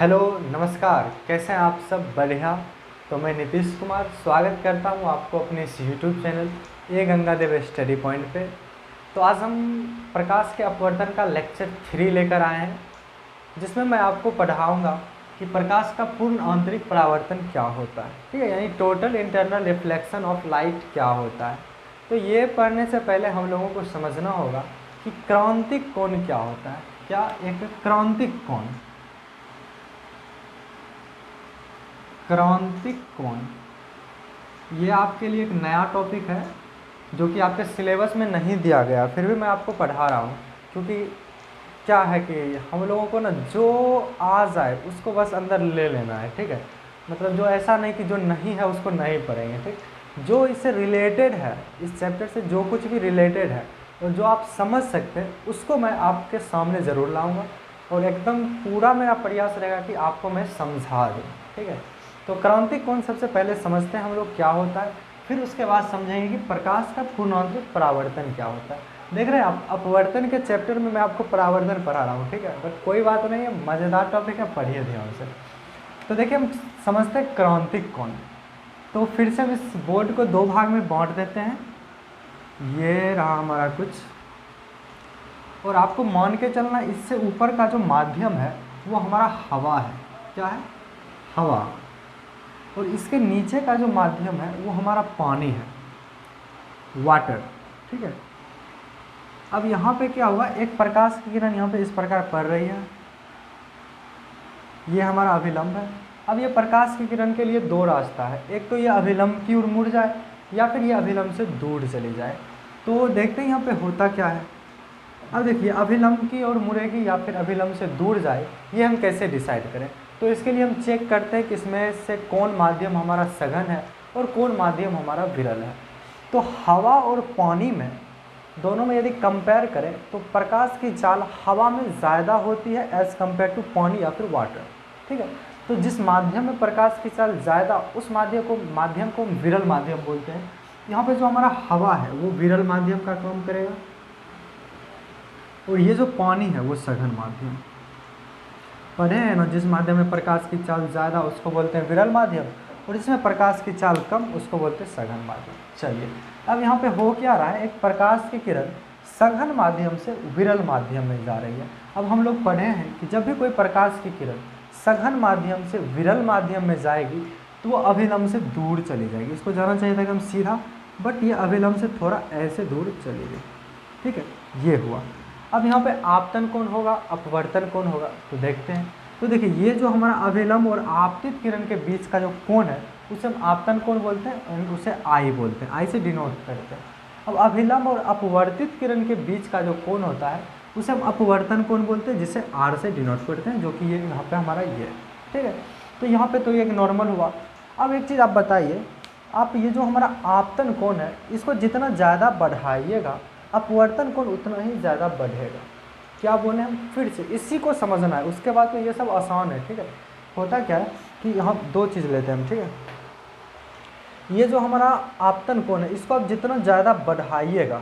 Hello नमस्कार, कैसे हैं आप सब? बढ़िया। तो मैं नीतीश कुमार स्वागत करता हूं आपको अपने इस YouTube channel A Gangadev study point पे। तो आज हम प्रकाश के अपवर्तन का लेक्चर 3 लेकर आए हैं, जिसमें मैं आपको पढ़ाऊंगा कि प्रकाश का पूर्ण आंतरिक परावर्तन क्या होता है। ठीक है, यानी total internal reflection of light क्या होता है। तो ये पढ़ने से पहले हम लोगों को समझना होगा कि क्रांतिक कोण क्या होता है। क्या एक क्रांतिक कोण, क्रांतिक कोण ये आपके लिए एक नया टॉपिक है जो कि आपके सिलेबस में नहीं दिया गया, फिर भी मैं आपको पढ़ा रहा हूँ। क्योंकि क्या है कि हम लोगों को ना जो आ जाए उसको बस अंदर ले लेना है। ठीक है, मतलब जो ऐसा नहीं कि जो नहीं है उसको नहीं पढ़ेंगे। ठीक, जो इससे रिलेटेड है, इस चैप्टर से जो कुछ भी रिलेटेड है और जो आप समझ सकते हैं उसको मैं आपके सामने ज़रूर लाऊंगा और एकदम पूरा मेरा प्रयास रहेगा कि आपको मैं समझा दूँ। ठीक है, तो क्रांतिक कोण सबसे पहले समझते हैं हम लोग क्या होता है, फिर उसके बाद समझेंगे कि प्रकाश का पूर्णांतरिक परावर्तन क्या होता है। देख रहे हैं आप, अपवर्तन के चैप्टर में मैं आपको परावर्तन पढ़ा रहा हूँ। ठीक है, बट कोई बात नहीं है, मज़ेदार टॉपिक है, पढ़िए ध्यान से। तो देखिए हम समझते हैं क्रांतिक कोण। तो फिर से हम इस बोर्ड को दो भाग में बांट देते हैं। ये रहा हमारा कुछ, और आपको मान के चलना इससे ऊपर का जो माध्यम है वो हमारा हवा है। क्या है? हवा। और इसके नीचे का जो माध्यम है वो हमारा पानी है, वाटर। ठीक है, अब यहाँ पे क्या हुआ, एक प्रकाश की किरण यहाँ पे इस प्रकार पड़ रही है, ये हमारा अभिलंब है। अब ये प्रकाश की किरण के लिए दो रास्ता है, एक तो ये अभिलंब की ओर मुड़ जाए या फिर ये अभिलंब से दूर चली जाए। तो देखते हैं यहाँ पे होता क्या है। अब देखिए, अभिलंब की ओर मुड़ेगी या फिर अभिलंब से दूर जाए, ये हम कैसे डिसाइड करें। तो इसके लिए हम चेक करते हैं कि इसमें से कौन माध्यम हमारा सघन है और कौन माध्यम हमारा विरल है। तो हवा और पानी में, दोनों में यदि कंपेयर करें तो प्रकाश की चाल हवा में ज़्यादा होती है एज़ कम्पेयर टू पानी या फिर वाटर। ठीक है, तो जिस माध्यम में प्रकाश की चाल ज़्यादा, उस माध्यम को विरल माध्यम बोलते हैं। यहाँ पे जो हमारा हवा है वो विरल माध्यम का काम करेगा, और ये जो पानी है वो सघन माध्यम। पढ़े हैं ना, जिस माध्यम में प्रकाश की चाल ज़्यादा उसको बोलते हैं विरल माध्यम, और जिसमें प्रकाश की चाल कम उसको बोलते हैं सघन माध्यम। चलिए, अब यहाँ पे हो क्या रहा है, एक प्रकाश की किरण सघन माध्यम से विरल माध्यम में जा रही है। अब हम लोग पढ़े हैं कि जब भी कोई प्रकाश की किरण सघन माध्यम से विरल माध्यम में जाएगी तो वो अभिलंब से दूर चली जाएगी। इसको जाना चाहिए था कि हम सीधा, बट ये अभिलंब से थोड़ा ऐसे दूर चली गई। ठीक है, ये हुआ। अब यहाँ पे आपतन कोण होगा, अपवर्तन कोण होगा, तो देखते हैं। तो देखिए, ये जो हमारा अभिलंब और आपतित किरण के बीच का जो कोण है उसे हम आपतन कोण बोलते हैं और उसे आई बोलते हैं, आई से डिनोट करते हैं। अब अभिलंब और अपवर्तित किरण के बीच का जो कोण होता है उसे हम अपवर्तन कोण बोलते हैं, जिसे आर से डिनोट करते हैं, जो कि ये यहाँ पे हमारा ये है। ठीक है, तो यहाँ पे तो ये एक नॉर्मल हुआ। अब एक चीज़ आप बताइए, आप ये जो हमारा आपतन कोण है इसको जितना ज़्यादा बढ़ाइएगा अपवर्तन कोण उतना ही ज़्यादा बढ़ेगा। क्या बोले हम, फिर से इसी को समझना है, उसके बाद तो ये सब आसान है। ठीक है, होता क्या है कि यहाँ दो चीज़ लेते हैं हम। ठीक है, ये जो हमारा आपतन कोण है इसको आप जितना ज़्यादा बढ़ाइएगा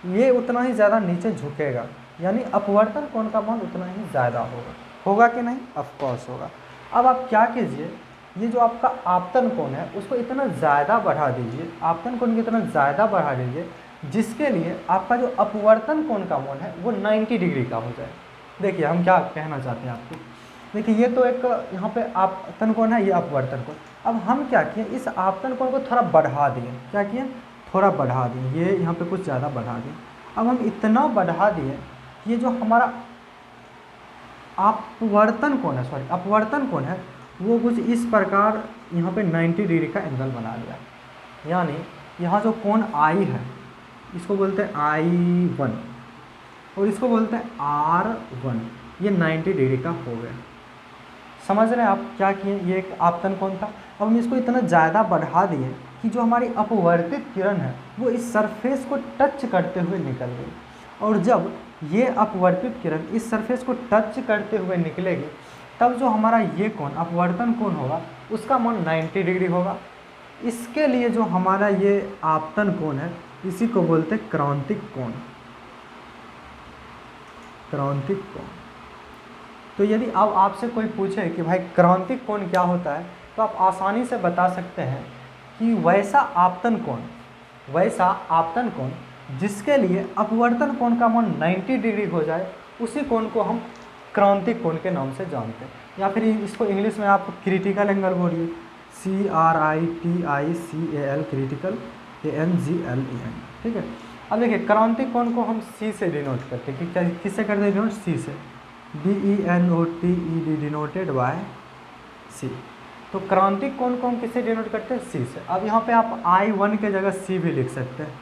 ये उतना ही ज़्यादा नीचे झुकेगा, यानी अपवर्तन कोण का मान उतना ही ज़्यादा होगा। होगा कि नहीं? ऑफकोर्स होगा। अब आप क्या कीजिए, ये जो आपका आपतन कोण है उसको इतना ज़्यादा बढ़ा दीजिए, आपतन कोण को इतना ज़्यादा बढ़ा दीजिए जिसके लिए आपका जो अपवर्तन कोण का मान है वो 90 डिग्री का हो जाए। देखिए हम क्या कहना चाहते हैं आपको, देखिए ये तो एक यहाँ पे आपतन कोण है, ये अपवर्तन कोण। अब हम क्या किए, इस आपतन कोण को थोड़ा बढ़ा दिए। क्या किए? थोड़ा बढ़ा दिए, ये यहाँ पे कुछ ज़्यादा बढ़ा दिए। अब हम इतना बढ़ा दिए, ये जो हमारा अपवर्तन कोण है, सॉरी अपवर्तन कोण है, वो कुछ इस प्रकार यहाँ पे 90 डिग्री का एंगल बना लिया। यानी यहाँ जो कोण आई है इसको बोलते हैं I1 और इसको बोलते हैं R1, ये 90 डिग्री का हो गया। समझ रहे हैं आप क्या किए? ये एक आपतन कोण था। अब हम इसको इतना ज़्यादा बढ़ा दिए कि जो हमारी अपवर्तित किरण है वो इस सरफेस को टच करते हुए निकल गई, और जब ये अपवर्तित किरण इस सरफेस को टच करते हुए निकलेगी तब जो हमारा ये कोण अपवर्तन कोण होगा उसका मान 90 डिग्री होगा। इसके लिए जो हमारा ये आपतन कोण है इसी को बोलते हैं क्रांतिक कोण। क्रांतिक कोण। तो यदि अब आपसे कोई पूछे कि भाई क्रांतिक कोण क्या होता है, तो आप आसानी से बता सकते हैं कि वैसा आपतन कोण जिसके लिए अपवर्तन कोण का मान 90 डिग्री हो जाए, उसी कोण को हम क्रांतिक कोण के नाम से जानते हैं। या फिर इसको इंग्लिश में आप क्रिटिकल एंगल बोलिए, CRITICAL, क्रिटिकल ANGLEN, ठीक है। अब देखिए क्रांतिक कोण को हम C से डिनोट करते हैं, कि किससे करते हैं डिनोट? C से, DENOTED डिनोटेड बाय C। तो क्रांतिक कोण को हम किससे डिनोट करते हैं? C से। अब यहाँ पे आप I1 के जगह C भी लिख सकते हैं।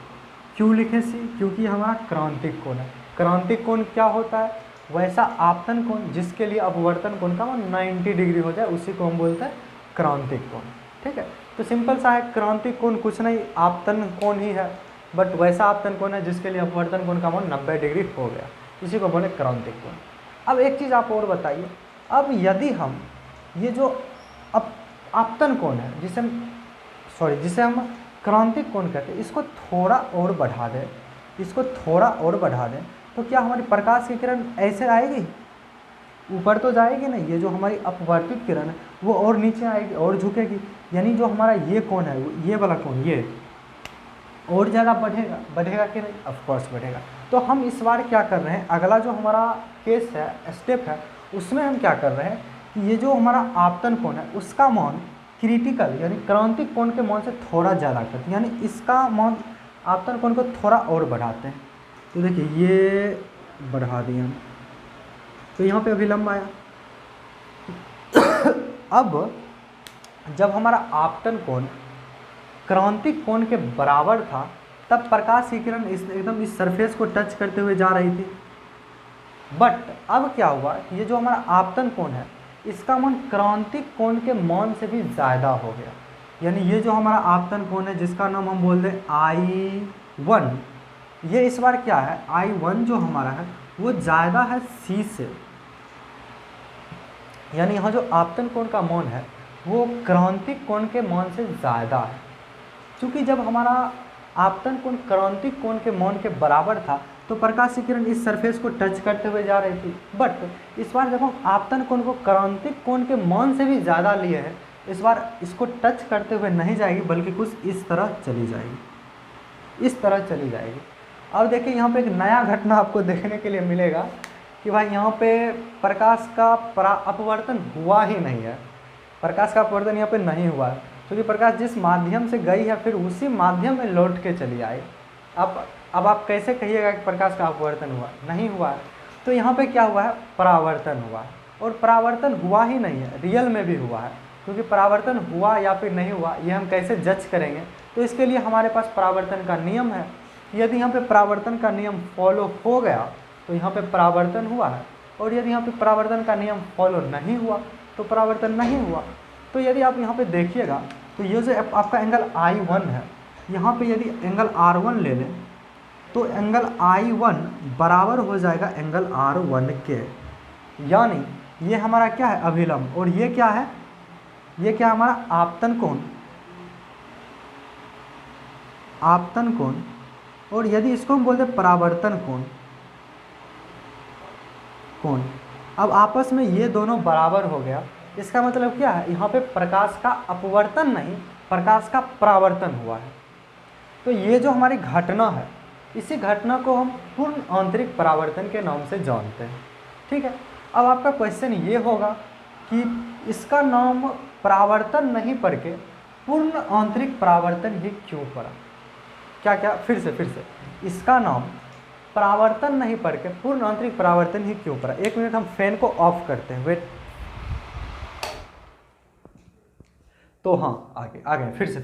क्यों लिखे C? क्योंकि हमारा क्रांतिक कोण है। क्रांतिक कोण क्या होता है? वैसा आपतन कोण जिसके लिए अपवर्तन कोण का मान 90 डिग्री हो जाए, उसी को हम बोलते हैं क्रांतिक कोण, ठीक है। तो सिंपल सा है, क्रांतिक कोण कुछ नहीं आपतन कोण ही है, बट वैसा आपतन कोण है जिसके लिए अपवर्तन कोण का मान 90 डिग्री हो गया, इसी को बोले क्रांतिक कोण। अब एक चीज़ आप और बताइए, अब यदि हम ये जो आपतन कोण है जिसे हम क्रांतिक कोण कहते हैं, इसको थोड़ा और बढ़ा दें, तो क्या हमारी प्रकाश की किरण ऐसे आएगी? ऊपर तो जाएगी नहीं। ये जो हमारी अपवर्तित किरण है वो और नीचे आएगी और झुकेगी, यानी जो हमारा ये कोण है, ये वाला कोण, ये और ज़्यादा बढ़ेगा कि नहीं? ऑफकोर्स बढ़ेगा। तो हम इस बार क्या कर रहे हैं, अगला जो हमारा केस है, स्टेप है, उसमें हम क्या कर रहे हैं कि ये जो हमारा आपतन कोण है उसका मान क्रिटिकल यानी क्रांतिक कोण के मान से थोड़ा ज़्यादा करते हैं, यानी इसका मान आपतन कोण को थोड़ा और बढ़ाते हैं। तो देखिए ये बढ़ा दिए हम, तो यहाँ पे अभिलंब आया। अब जब हमारा आपतन कोण क्रांतिक कोण के बराबर था, तब प्रकाश की किरण एकदम इस सरफेस को टच करते हुए जा रही थी। बट अब क्या हुआ, ये जो हमारा आपतन कोण है इसका मान क्रांतिक कोण के मान से भी ज़्यादा हो गया, यानी ये जो हमारा आपतन कोण है जिसका नाम हम बोल दें I1, ये इस बार क्या है, I1 जो हमारा है वो ज़्यादा है C से, यानी यहाँ जो आपतन कोण का मान है वो क्रांतिक कोण के मान से ज़्यादा है। क्योंकि जब हमारा आपतन कोण क्रांतिक कोण के मान के बराबर था तो प्रकाश की किरण इस सरफेस को टच करते हुए जा रही थी, बट इस बार जब हम आपतन कोण को क्रांतिक कोण के मान से भी ज़्यादा लिए हैं, इस बार इसको टच करते हुए नहीं जाएगी बल्कि कुछ इस तरह चली जाएगी, अब देखिए यहाँ पे एक नया घटना आपको देखने के लिए मिलेगा कि भाई यहाँ पे प्रकाश का अपवर्तन हुआ ही नहीं है, प्रकाश का अपवर्तन यहाँ पे नहीं हुआ है, क्योंकि प्रकाश जिस माध्यम से गई है फिर उसी माध्यम में लौट के चली आई। अब आप कैसे कहिएगा कि प्रकाश का अपवर्तन हुआ? नहीं हुआ है। तो यहाँ पे क्या हुआ है, परावर्तन हुआ है, और परावर्तन हुआ ही नहीं है, रियल में भी हुआ है। क्योंकि परावर्तन हुआ या फिर नहीं हुआ ये हम कैसे जज करेंगे, तो इसके लिए हमारे पास परावर्तन का नियम है। यदि यहाँ पे परावर्तन का नियम फॉलो हो गया तो यहाँ पे परावर्तन हुआ है, और यदि यहाँ पे परावर्तन का नियम फॉलो नहीं हुआ तो परावर्तन नहीं हुआ। तो यदि आप यहाँ पे देखिएगा तो ये जो आपका एंगल I1 है, यहाँ पे यदि एंगल R1 ले लें तो एंगल I1 बराबर हो जाएगा एंगल R1 के, यानी ये हमारा क्या है, अभिलंब, और ये क्या है, ये क्या हमारा आपतन कोण, और यदि इसको हम बोलते हैं परावर्तन कोण, अब आपस में ये दोनों बराबर हो गया। इसका मतलब क्या है, यहाँ पे प्रकाश का अपवर्तन नहीं, प्रकाश का परावर्तन हुआ है। तो ये जो हमारी घटना है, इसी घटना को हम पूर्ण आंतरिक परावर्तन के नाम से जानते हैं, ठीक है। अब आपका क्वेश्चन ये होगा कि इसका नाम परावर्तन नहीं पढ़ के पूर्ण आंतरिक परावर्तन ही क्यों पड़ा? क्या फिर से इसका नाम परावर्तन नहीं पढ़ के पूर्ण आंतरिक परावर्तन ही क्यों पड़ा? एक मिनट हम फैन को ऑफ करते हैं, वेट। तो हाँ आ गए फिर से।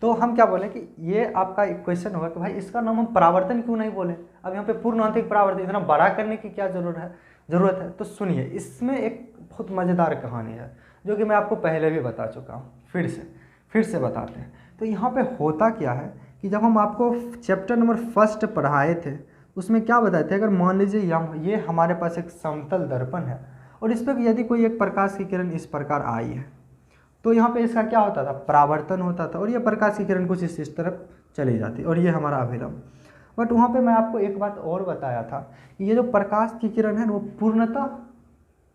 तो हम क्या बोले कि ये आपका एक क्वेश्चन होगा कि भाई इसका नाम हम परावर्तन क्यों नहीं बोले? अब यहाँ पे पूर्ण आंतरिक परावर्तन इतना बड़ा करने की क्या ज़रूरत है? तो सुनिए, इसमें एक बहुत मज़ेदार कहानी है जो कि मैं आपको पहले भी बता चुका हूँ, फिर से बताते हैं। तो यहाँ पे होता क्या है कि जब हम आपको चैप्टर नंबर 1 पढ़ाए थे उसमें क्या बताए थे, अगर मान लीजिए ये हमारे पास एक समतल दर्पण है और इस पर यदि कोई एक प्रकाश की किरण इस प्रकार आई है तो यहाँ पे इसका क्या होता था, परावर्तन होता था, और ये प्रकाश की किरण कुछ इस तरफ चली जाती, और ये हमारा अभिलंब। बट वहाँ पे मैं आपको एक बात और बताया था कि ये जो प्रकाश की किरण है वो पूर्णतः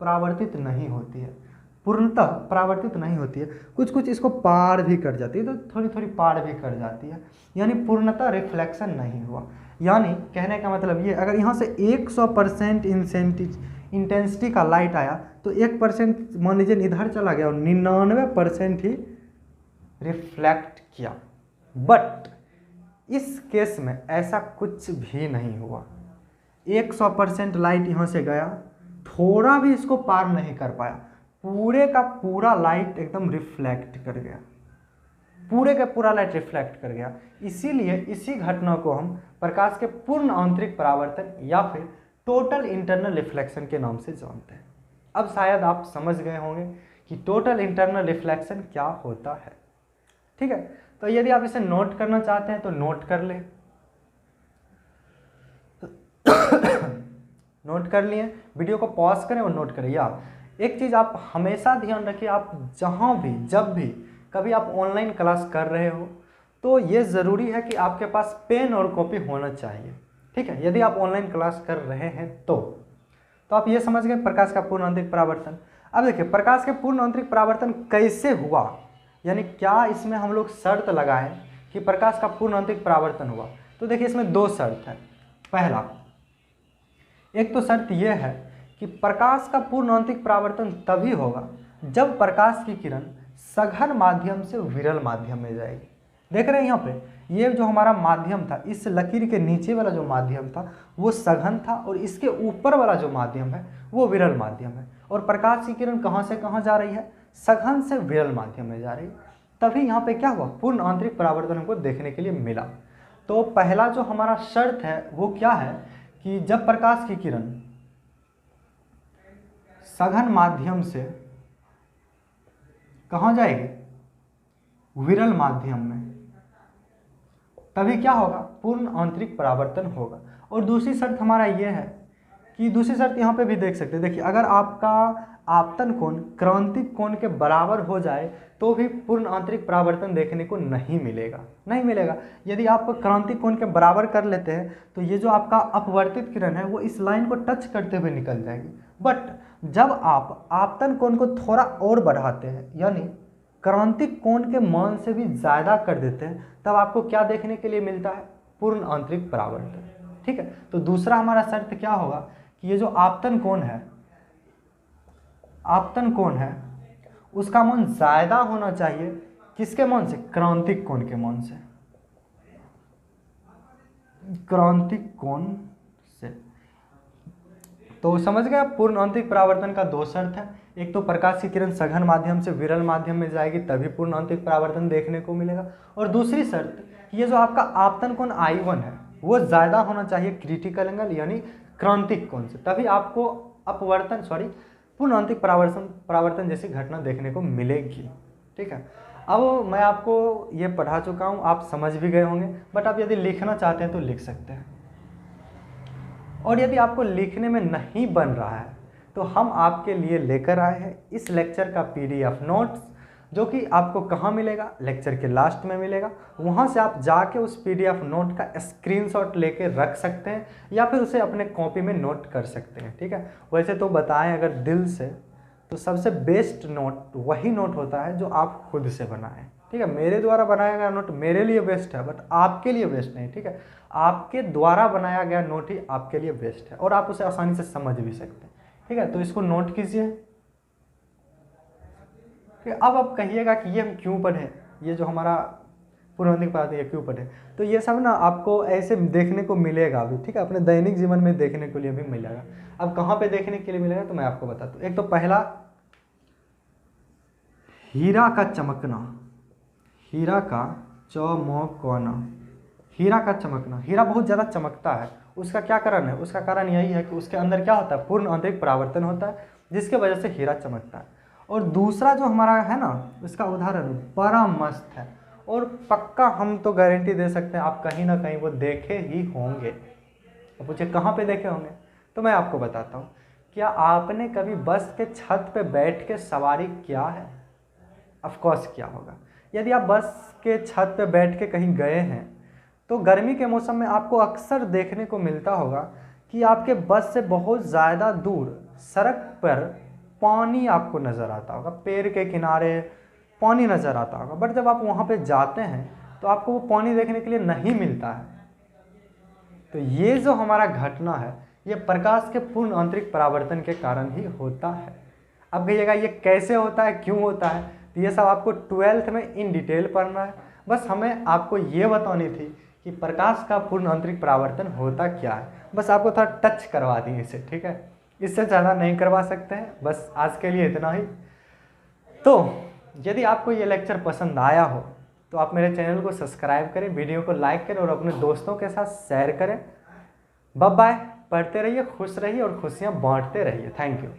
परावर्तित नहीं होती है, पूर्णतः परावर्तित नहीं होती है, कुछ कुछ इसको पार भी कर जाती है, तो थोड़ी थोड़ी पार भी कर जाती है, यानी पूर्णतः रिफ्लेक्शन नहीं हुआ। यानी कहने का मतलब ये, अगर यहाँ से 100% इंटेंसिटी का लाइट आया तो 1% मान लीजिए इधर चला गया और 99% ही रिफ्लेक्ट किया। बट इस केस में ऐसा कुछ भी नहीं हुआ, 100% लाइट यहाँ से गया, थोड़ा भी इसको पार नहीं कर पाया, पूरे का पूरा लाइट एकदम रिफ्लेक्ट कर गया, पूरे का पूरा लाइट रिफ्लेक्ट कर गया। इसीलिए इसी घटना को हम प्रकाश के पूर्ण आंतरिक परावर्तन या फिर टोटल इंटरनल रिफ्लेक्शन के नाम से जानते हैं। अब शायद आप समझ गए होंगे कि टोटल इंटरनल रिफ्लेक्शन क्या होता है। ठीक है, तो यदि आप इसे नोट करना चाहते हैं तो नोट कर लें। नोट कर लिए, वीडियो को पॉज करें और नोट करें। या एक चीज़ आप हमेशा ध्यान रखिए, आप जहाँ भी जब भी कभी आप ऑनलाइन क्लास कर रहे हो तो ये ज़रूरी है कि आपके पास पेन और कॉपी होना चाहिए। ठीक है, यदि आप ऑनलाइन क्लास कर रहे हैं तो आप ये समझ गए प्रकाश का पूर्ण आंतरिक परावर्तन। अब देखिए प्रकाश के पूर्ण आंतरिक परावर्तन कैसे हुआ, यानी क्या इसमें हम लोग शर्त लगाएं कि प्रकाश का पूर्ण आंतरिक परावर्तन हुआ। तो देखिए इसमें दो शर्त है। पहला, एक तो शर्त यह है कि प्रकाश का पूर्ण आंतरिक परावर्तन तभी होगा जब प्रकाश की किरण सघन माध्यम से विरल माध्यम में जाएगी। देख रहे हैं यहाँ पे, ये जो हमारा माध्यम था, इस लकीर के नीचे वाला जो माध्यम था वो सघन था और इसके ऊपर वाला जो माध्यम है वो विरल माध्यम है। और प्रकाश की किरण कहाँ से कहाँ जा रही है, सघन से विरल माध्यम में जा रही है। तभी यहाँ पे क्या हुआ, पूर्ण आंतरिक परावर्तन हमको देखने के लिए मिला। तो पहला जो हमारा शर्त है वो क्या है कि जब प्रकाश की किरण सघन माध्यम से कहाँ जाएगी, विरल माध्यम में, तभी क्या होगा, पूर्ण आंतरिक परावर्तन होगा। और दूसरी शर्त हमारा ये है कि दूसरी शर्त यहाँ पे भी देख सकते हैं। देखिए अगर आपका आपतन कोण क्रांतिक कोण के बराबर हो जाए तो भी पूर्ण आंतरिक परावर्तन देखने को नहीं मिलेगा। यदि आप क्रांतिक कोण के बराबर कर लेते हैं तो ये जो आपका अपवर्तित किरण है वो इस लाइन को टच करते हुए निकल जाएगी। बट जब आप आपतन कोण को थोड़ा और बढ़ाते हैं, यानी क्रांतिक कोण के मान से भी ज़्यादा कर देते हैं, तब आपको क्या देखने के लिए मिलता है, पूर्ण आंतरिक परावर्तन। ठीक है, तो दूसरा हमारा शर्त क्या होगा कि ये जो आपतन कोण है उसका मान ज़्यादा होना चाहिए, किसके मान से, क्रांतिक कोण के मान से, क्रांतिक कोण से। तो समझ गए, पूर्ण आंतरिक परावर्तन का दो शर्त है। एक तो प्रकाश की किरण सघन माध्यम से विरल माध्यम में जाएगी तभी पूर्ण आंतरिक परावर्तन देखने को मिलेगा। और दूसरी शर्त, ये जो आपका आपतन कोण I1 है वो ज़्यादा होना चाहिए क्रिटिकल एंगल यानी क्रांतिक कोण से, तभी आपको पूर्ण आंतरिक परावर्तन जैसी घटना देखने को मिलेगी। ठीक है, अब मैं आपको ये पढ़ा चुका हूँ, आप समझ भी गए होंगे। बट आप यदि लिखना चाहते हैं तो लिख सकते हैं, और यदि आपको लिखने में नहीं बन रहा है तो हम आपके लिए लेकर आए हैं इस लेक्चर का PDF नोट्स, जो कि आपको कहाँ मिलेगा, लेक्चर के लास्ट में मिलेगा। वहाँ से आप जाके उस PDF नोट का स्क्रीनशॉट लेके रख सकते हैं या फिर उसे अपने कॉपी में नोट कर सकते हैं। ठीक है, वैसे तो बताएं अगर दिल से तो सबसे बेस्ट नोट वही नोट होता है जो आप खुद से बनाएं। ठीक है, मेरे द्वारा बनाया गया नोट मेरे लिए बेस्ट है, बट आपके लिए बेस्ट नहीं। ठीक है, आपके द्वारा बनाया गया नोट ही आपके लिए बेस्ट है और आप उसे आसानी से समझ भी सकते हैं। ठीक है, तो इसको नोट कीजिए। अब आप कहिएगा कि ये हम क्यों पढ़े, ये जो हमारा पूर्ण आंतरिक परावर्तन ये क्यों पढ़े। तो ये सब ना आपको ऐसे देखने को मिलेगा अभी। ठीक है, अपने दैनिक जीवन में देखने के लिए भी मिलेगा। अब कहाँ पे देखने के लिए मिलेगा तो मैं आपको बताता हूँ। एक तो पहला, हीरा का चमकना, हीरा का चमकना। हीरा बहुत ज़्यादा चमकता है, उसका क्या कारण है, उसका कारण यही है कि उसके अंदर क्या होता है, पूर्ण आंतरिक परावर्तन होता है, जिसके वजह से हीरा चमकता है। और दूसरा जो हमारा है ना, इसका उदाहरण बड़ा मस्त है और पक्का हम तो गारंटी दे सकते हैं आप कहीं ना कहीं वो देखे ही होंगे। तो पूछे कहाँ पे देखे होंगे, तो मैं आपको बताता हूँ। क्या आपने कभी बस के छत पे बैठ के सवारी किया है? ऑफकोर्स किया होगा। यदि आप बस के छत पे बैठ के कहीं गए हैं तो गर्मी के मौसम में आपको अक्सर देखने को मिलता होगा कि आपके बस से बहुत ज़्यादा दूर सड़क पर पानी आपको नज़र आता होगा, पेड़ के किनारे पानी नज़र आता होगा, बट जब आप वहाँ पे जाते हैं तो आपको वो पानी देखने के लिए नहीं मिलता है। तो ये जो हमारा घटना है ये प्रकाश के पूर्ण आंतरिक परावर्तन के कारण ही होता है। अब कहिएगा ये कैसे होता है, क्यों होता है, तो ये सब आपको 12th में इन डिटेल पढ़ना है। बस हमें आपको ये बतानी थी कि प्रकाश का पूर्ण आंतरिक परावर्तन होता क्या है, बस आपको थोड़ा टच करवा दी इसे, ठीक है, इससे ज़्यादा नहीं करवा सकते हैं। बस आज के लिए इतना ही। तो यदि आपको ये लेक्चर पसंद आया हो तो आप मेरे चैनल को सब्सक्राइब करें, वीडियो को लाइक करें और अपने दोस्तों के साथ शेयर करें। बाय बाय, पढ़ते रहिए, खुश रहिए और खुशियाँ बांटते रहिए। Thank you.